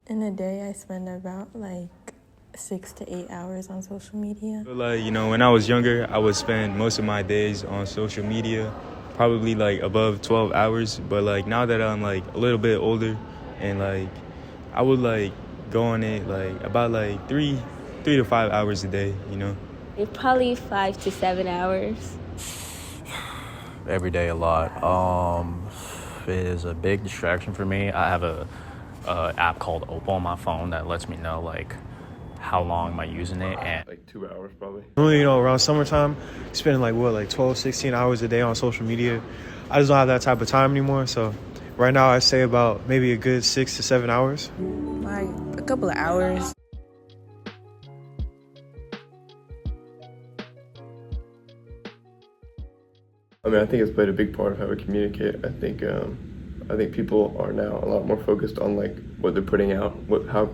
In a day, I spend about like 6 to 8 hours on social media. Like, when I was younger, I would spend most of my days on social media, probably like above 12 hours. But like now that I'm like a little bit older and like I would like go on it like about like 3 to 5 hours a day. Probably 5 to 7 hours. Every day a lot. It is a big distraction for me. I have a app called Opal on my phone that lets me know like how long am I using it, and like 2 hours probably. Normally, around summertime, spending like 12, 16 hours a day on social media. I just don't have that type of time anymore. So right now I say about maybe a good 6 to 7 hours. Like a couple of hours. I think it's played a big part of how we communicate. I think people are now a lot more focused on like what they're putting out, how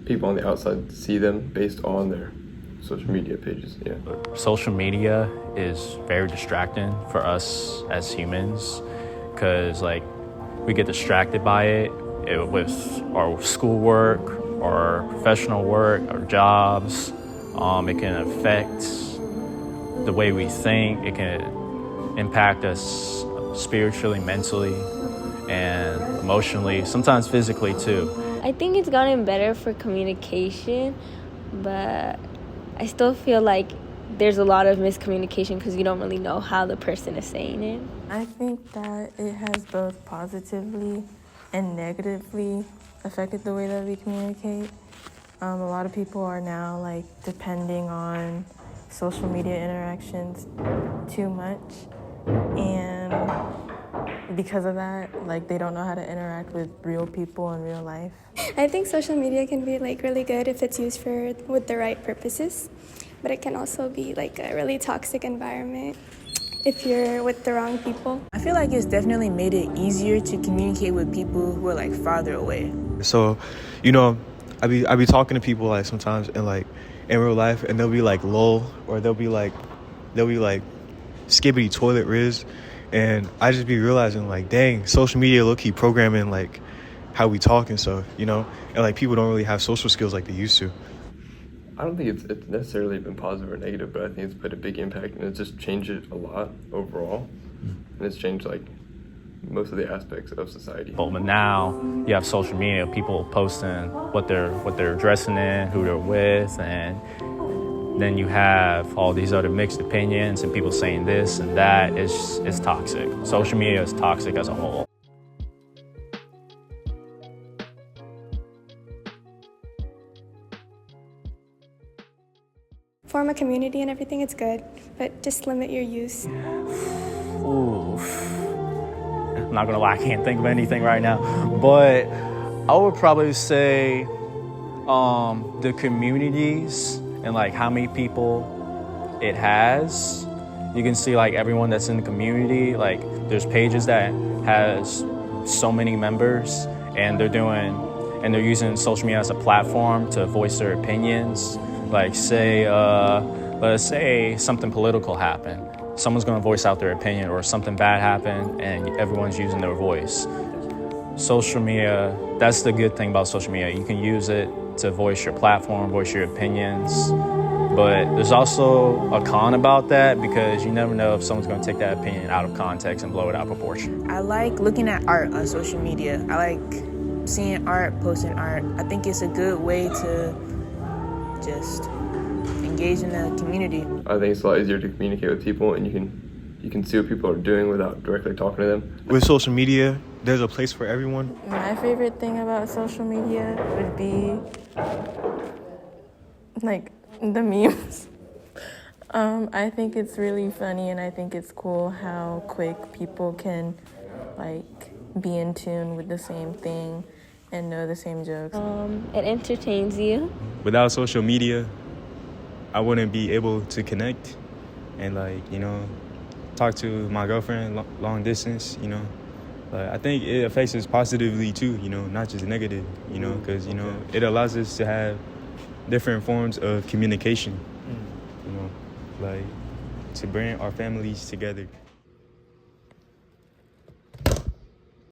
people on the outside see them based on their social media pages. Yeah. social media is very distracting for us as humans because like we get distracted by it with our schoolwork, our professional work, our jobs. It can affect the way we think. It can impact us spiritually, mentally, and emotionally, sometimes physically too. I think it's gotten better for communication, but I still feel like there's a lot of miscommunication because you don't really know how the person is saying it. I think that it has both positively and negatively affected the way that we communicate. A lot of people are now like depending on social media interactions too much, and because of that, like they don't know how to interact with real people in real life. I think social media can be like really good if it's used with the right purposes, but it can also be like a really toxic environment if you're with the wrong people. I feel like it's definitely made it easier to communicate with people who are like farther away. So, I be talking to people like sometimes and like in real life, and they'll be like lol, or they'll be like skibbity toilet riz, and I just be realizing like, dang, social media low-key programming like how we talk and stuff, and like people don't really have social skills like they used to. I don't think it's necessarily been positive or negative, but I think it's played a big impact, and it's just changed it a lot overall, and it's changed like most of the aspects of society. But now you have social media, people posting what they're dressing in, who they're with, and then you have all these other mixed opinions and people saying this and that. It's toxic. Social media is toxic as a whole. Form a community and everything, it's good, but just limit your use. Ooh. I'm not gonna lie, I can't think of anything right now, but I would probably say the communities and like how many people it has. You can see like everyone that's in the community, like there's pages that has so many members, and they're using social media as a platform to voice their opinions. Like let's say something political happened. Someone's gonna voice out their opinion, or something bad happened and everyone's using their voice. Social media, that's the good thing about social media. You can use it to voice your platform, voice your opinions. But there's also a con about that because you never know if someone's gonna take that opinion out of context and blow it out of proportion. I like looking at art on social media. I like seeing art, posting art. I think it's a good way to just engage in the community. I think it's a lot easier to communicate with people, and you can see what people are doing without directly talking to them. With social media, there's a place for everyone. My favorite thing about social media would be like the memes. I think it's really funny, and I think it's cool how quick people can like be in tune with the same thing and know the same jokes. It entertains you. Without social media, I wouldn't be able to connect and like, talk to my girlfriend long distance, But I think it affects us positively too, not just negative, because, it allows us to have different forms of communication, like to bring our families together.